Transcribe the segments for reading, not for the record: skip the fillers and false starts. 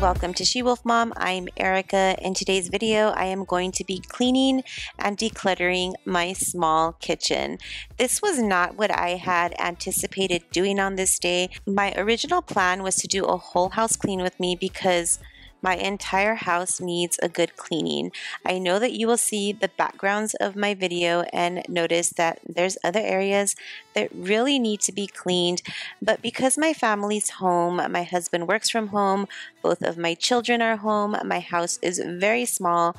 Welcome to SheWolfMom. I'm Erica. In today's video, I am going to be cleaning and decluttering my small kitchen. This was not what I had anticipated doing on this day. My original plan was to do a whole house clean with me because my entire house needs a good cleaning. I know that you will see the backgrounds of my video and notice that there's other areas that really need to be cleaned, but because my family's home, my husband works from home, both of my children are home, my house is very small,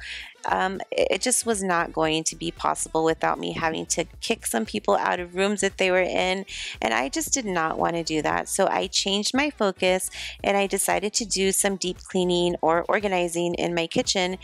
it just was not going to be possible without me having to kick some people out of rooms that they were in, and I just did not want to do that. So I changed my focus and I decided to do some deep cleaning or organizing in my kitchen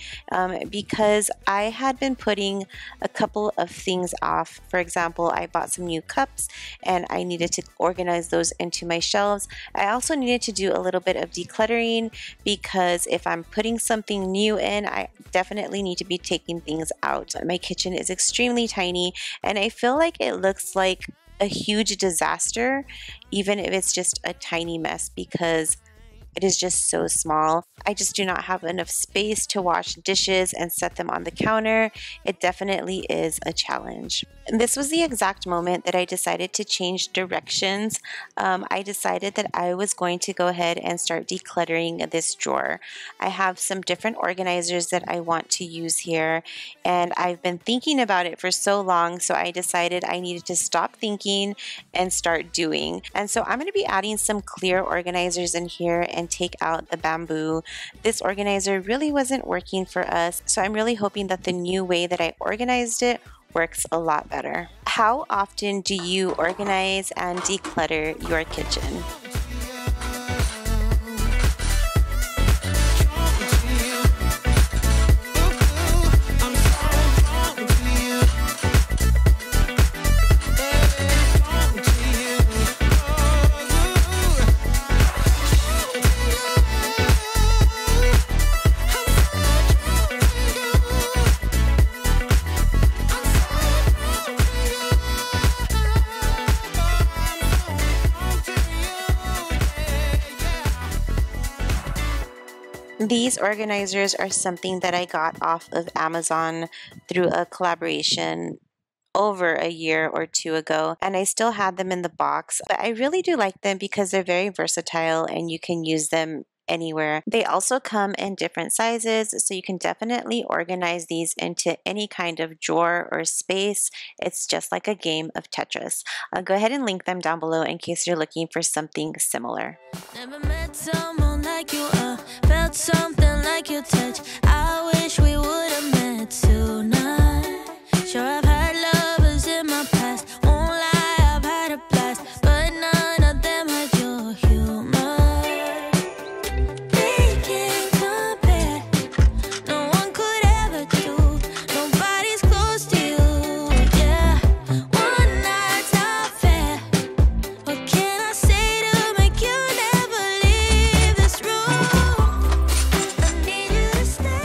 because I had been putting a couple of things off. For example, I bought some new cups and I needed to organize those into my shelves. I also needed to do a little bit of decluttering because if I'm putting something new in, I definitely need to be taking things out. My kitchen is extremely tiny and I feel like it looks like a huge disaster even if it's just a tiny mess because it is just so small. I just do not have enough space to wash dishes and set them on the counter. It definitely is a challenge. And this was the exact moment that I decided to change directions. I decided that I was going to go ahead and start decluttering this drawer. I have some different organizers that I want to use here, and I've been thinking about it for so long, so I decided I needed to stop thinking and start doing. And so I'm going to be adding some clear organizers in here and take out the bamboo. This organizer really wasn't working for us, so I'm really hoping that the new way that I organized it works a lot better. How often do you organize and declutter your kitchen? These organizers are something that I got off of Amazon through a collaboration over a year or two ago, and I still had them in the box, but I really do like them because they're very versatile and you can use them anywhere. They also come in different sizes, so you can definitely organize these into any kind of drawer or space. It's just like a game of Tetris. I'll go ahead and link them down below in case you're looking for something similar. Never met someone like you, felt something like your touch. I wish we would have met tonight. Sure, I've had lovers in my past, won't lie, I've had a blast, but none of them had your humor. They can't compare, no one could ever do, nobody's close to you, yeah. One night's not fair, what can I say to make you never leave this room? I need you to stay.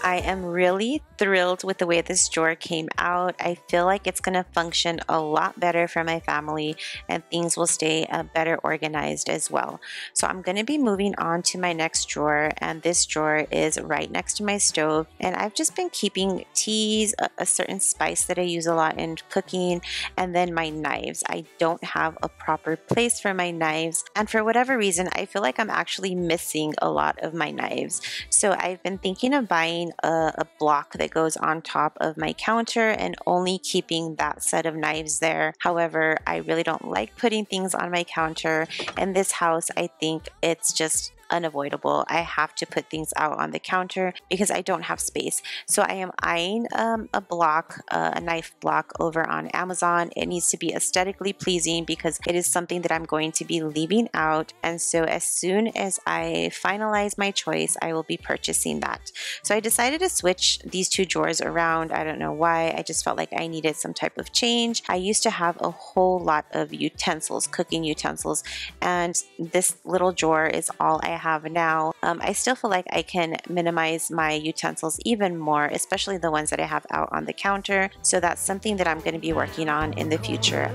I am really thrilled with the way this drawer came out. I feel like it's going to function a lot better for my family and things will stay better organized as well. So I'm going to be moving on to my next drawer, and this drawer is right next to my stove, and I've just been keeping teas, a certain spice that I use a lot in cooking, and then my knives. I don't have a proper place for my knives, and for whatever reason I feel like I'm actually missing a lot of my knives. So I've been thinking of buying a block that goes on top of my counter and only keeping that set of knives there. However, I really don't like putting things on my counter. In this house, I think it's just unavoidable. I have to put things out on the counter because I don't have space. So I am eyeing a knife block over on Amazon. It needs to be aesthetically pleasing because it is something that I'm going to be leaving out. And so as soon as I finalize my choice, I will be purchasing that. So I decided to switch these two drawers around. I don't know why. I just felt like I needed some type of change. I used to have a whole lot of utensils, cooking utensils, and this little drawer is all I have now. I still feel like I can minimize my utensils even more, especially the ones that I have out on the counter. So that's something that I'm going to be working on in the future.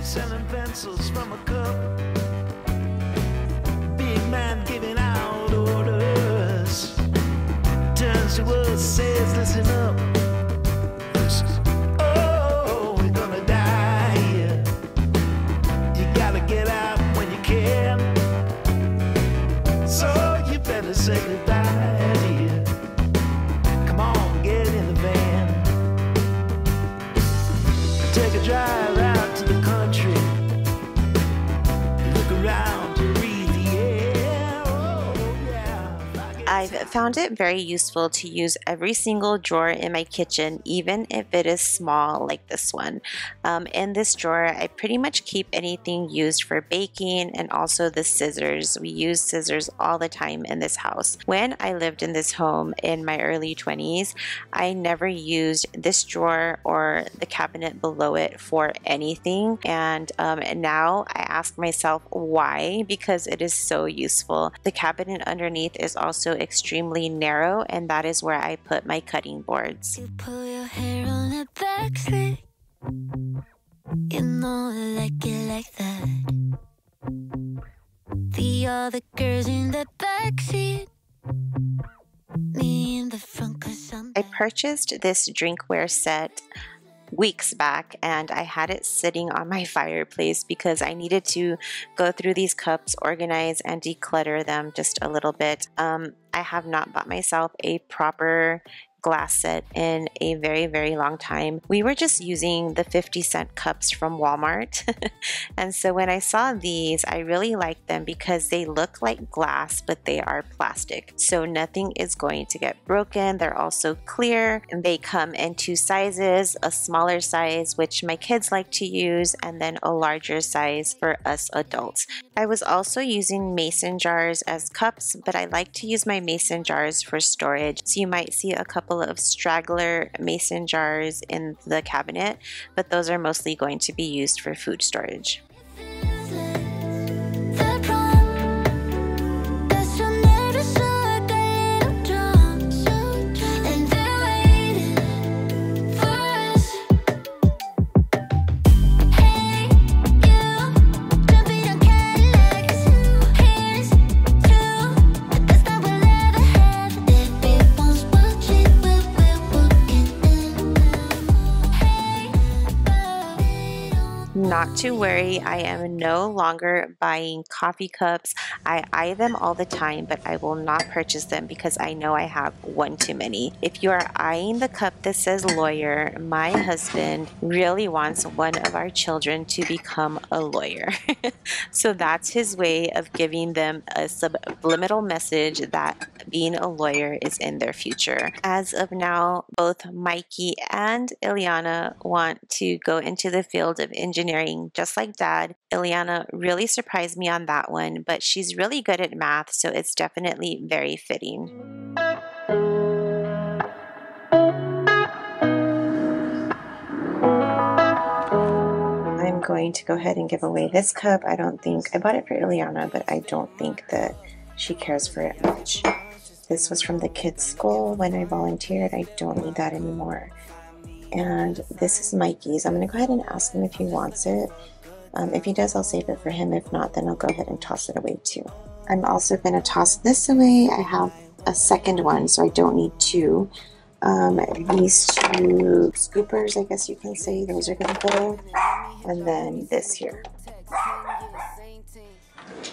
Selling pencils from a cup. Big man giving out orders. Turns to us, says, listen up. Oh, we're gonna die here. You gotta get out when you can. So you better say goodbye, dear. Come on, get in the van. Take a drive out to the country. Look around to breathe the air. Oh, yeah. I've found it very useful to use every single drawer in my kitchen, even if it is small like this one. In this drawer, I pretty much keep anything used for baking and also the scissors. We use scissors all the time in this house. When I lived in this home in my early 20s, I never used this drawer or the cabinet below it for anything. And now I ask myself why, because it is so useful. The cabinet underneath is also extremely narrow, and that is where I put my cutting boards. You pull your hair on the back slit. You know I like it like that. The other girls in the backseat. Me in the front 'cause I purchased this drinkware set weeks back, and I had it sitting on my fireplace because I needed to go through these cups, organize and declutter them just a little bit. I have not bought myself a proper glass set in a very, very long time. We were just using the 50-cent cups from Walmart. And so when I saw these, I really liked them because they look like glass, but they are plastic. So nothing is going to get broken. They're also clear, and they come in two sizes, a smaller size, which my kids like to use, and then a larger size for us adults. I was also using mason jars as cups, but I like to use my mason jars for storage. So you might see a couple of straggler mason jars in the cabinet, but those are mostly going to be used for food storage. Not to worry, I am no longer buying coffee cups. I eye them all the time, but I will not purchase them because I know I have one too many. If you are eyeing the cup that says lawyer, my husband really wants one of our children to become a lawyer. So that's his way of giving them a subliminal message that being a lawyer is in their future. As of now, both Mikey and Ileana want to go into the field of engineering just like Dad. Ileana really surprised me on that one, but she's really good at math, so it's definitely very fitting. I'm going to go ahead and give away this cup. I bought it for Ileana, but I don't think that she cares for it much. This was from the kids' school when I volunteered. I don't need that anymore. And this is Mikey's. I'm going to go ahead and ask him if he wants it. If he does, I'll save it for him. If not, then I'll go ahead and toss it away too. I'm also going to toss this away. I have a second one, so I don't need two. These two scoopers, I guess you can say, those are going to go. And then this here.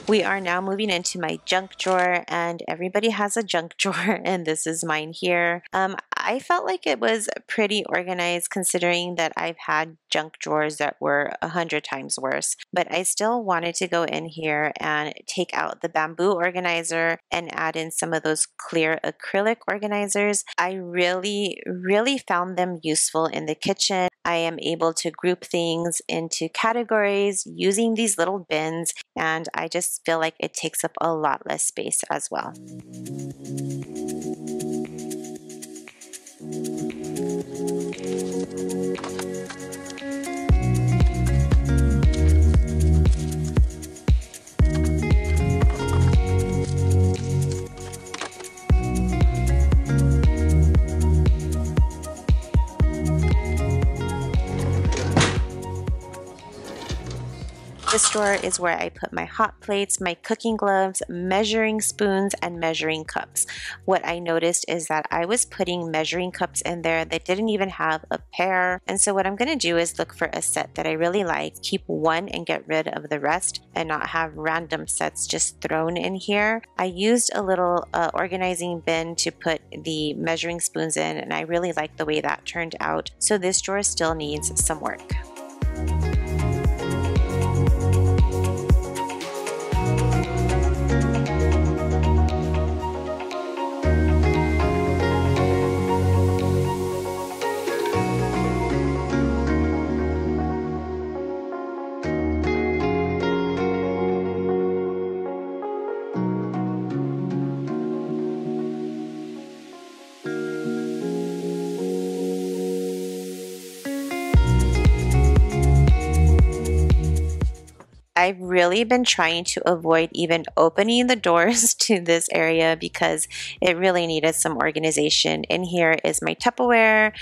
We are now moving into my junk drawer, and everybody has a junk drawer, and this is mine here. I felt like it was pretty organized considering that I've had junk drawers that were 100 times worse. But I still wanted to go in here and take out the bamboo organizer and add in some of those clear acrylic organizers. I really found them useful in the kitchen. I am able to group things into categories using these little bins, and I just feel like it takes up a lot less space as well. This drawer is where I put my hot plates, my cooking gloves, measuring spoons, and measuring cups. What I noticed is that I was putting measuring cups in there that didn't even have a pair. And so what I'm going to do is look for a set that I really like, keep one and get rid of the rest, and not have random sets just thrown in here. I used a little organizing bin to put the measuring spoons in, and I really like the way that turned out. So this drawer still needs some work. I've really been trying to avoid even opening the doors to this area because it really needed some organization. In here is my Tupperware,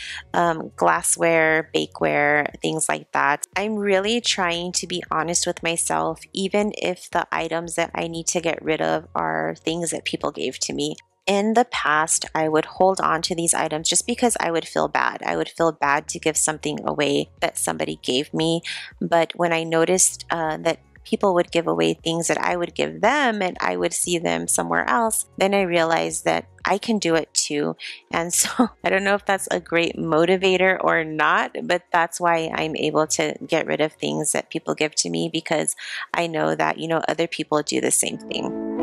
glassware, bakeware, things like that. I'm really trying to be honest with myself, even if the items that I need to get rid of are things that people gave to me. In the past, I would hold on to these items just because I would feel bad. I would feel bad to give something away that somebody gave me. But when I noticed that people would give away things that I would give them and I would see them somewhere else, then I realized that I can do it too. And so I don't know if that's a great motivator or not, but that's why I'm able to get rid of things that people give to me, because I know that, you know, other people do the same thing.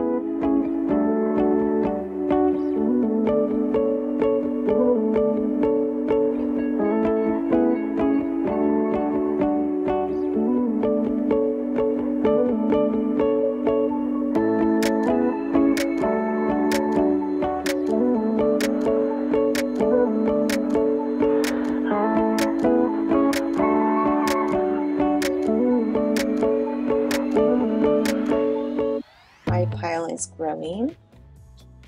Pile is growing.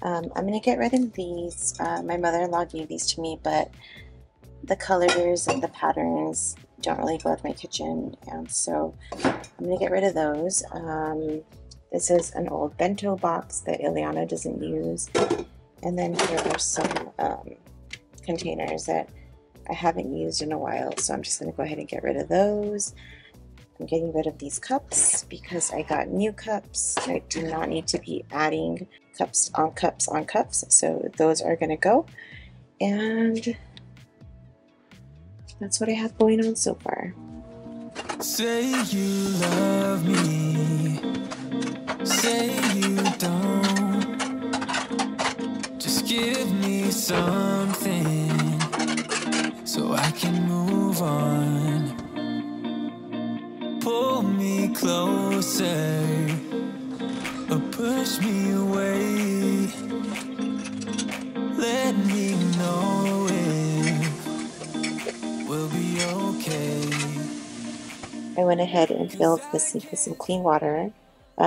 I'm going to get rid of these. My mother-in-law gave these to me, but the colors and the patterns don't really go with my kitchen, and so I'm going to get rid of those. This is an old bento box that Ileana doesn't use, and then here are some containers that I haven't used in a while, so I'm just going to go ahead and get rid of those. I'm getting rid of these cups because I got new cups. I do not need to be adding cups on cups on cups, so those are going to go. And that's what I have going on so far. Say you love me, say you don't. Just give me something so I can move on. Pull me closer or push me away. Let me know if we'll be okay. I went ahead and filled the sink with some clean water.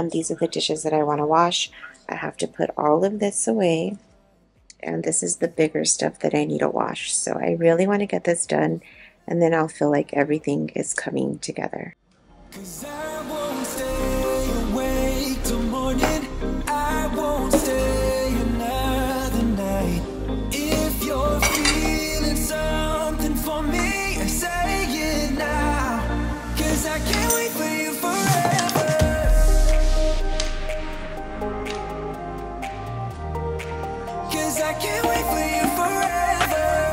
These are the dishes that I want to wash. I have to put all of this away, and this is the bigger stuff that I need to wash. So I really want to get this done, and then I'll feel like everything is coming together. 'Cause I won't stay awake till morning. I won't stay another night. If you're feeling something for me, say it now. 'Cause I can't wait for you forever. 'Cause I can't wait for you forever.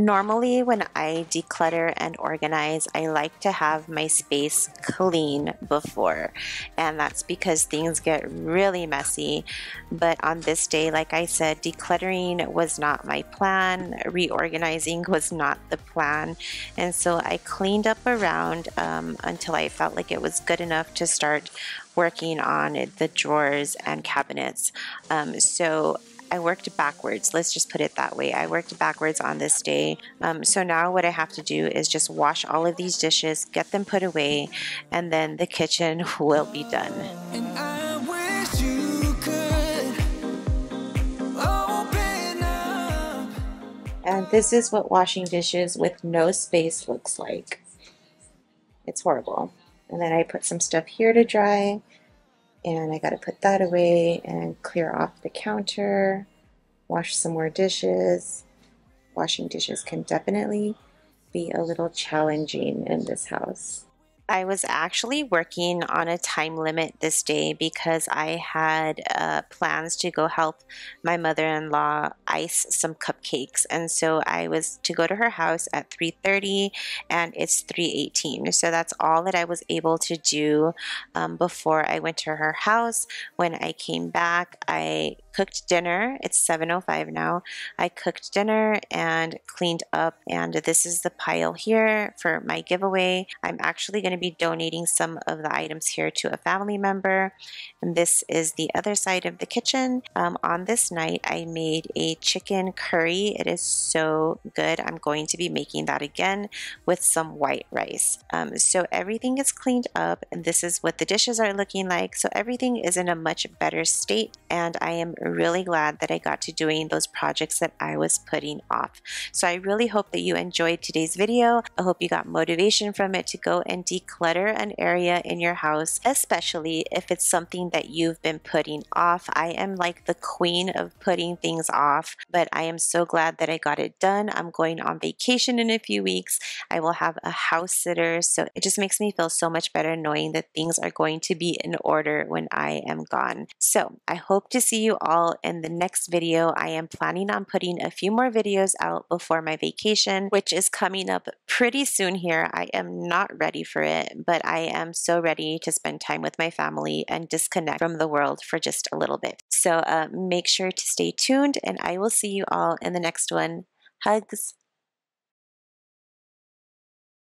Normally, when I declutter and organize, I like to have my space clean before, and that's because things get really messy. But on this day, like I said, decluttering was not my plan, reorganizing was not the plan, and so I cleaned up around until I felt like it was good enough to start working on the drawers and cabinets. So I worked backwards. Let's just put it that way. I worked backwards on this day. So now what I have to do is just wash all of these dishes, get them put away, and then the kitchen will be done. And I wish you could open up. And this is what washing dishes with no space looks like. It's horrible. And then I put some stuff here to dry, and I got to put that away and clear off the counter, wash some more dishes. Washing dishes can definitely be a little challenging in this house. I was actually working on a time limit this day because I had plans to go help my mother-in-law ice some cupcakes, and so I was to go to her house at 3:30 and it's 3:18, so that's all that I was able to do before I went to her house. When I came back, I cooked dinner. It's 7:05 now. I cooked dinner and cleaned up, and this is the pile here for my giveaway. I'm actually going to be donating some of the items here to a family member. And this is the other side of the kitchen. On this night, I made a chicken curry. It is so good. I'm going to be making that again with some white rice. So everything is cleaned up, and this is what the dishes are looking like. So everything is in a much better state, and I am really glad that I got to doing those projects that I was putting off. So I really hope that you enjoyed today's video. I hope you got motivation from it to go and declutter an area in your house, especially if it's something that you've been putting off. I am like the queen of putting things off, but I am so glad that I got it done. I'm going on vacation in a few weeks. I will have a house sitter, so it just makes me feel so much better knowing that things are going to be in order when I am gone. So I hope to see you all in the next video. I am planning on putting a few more videos out before my vacation, which is coming up pretty soon here. I am not ready for it, but I am so ready to spend time with my family and disconnect from the world for just a little bit. So make sure to stay tuned, and I will see you all in the next one. Hugs.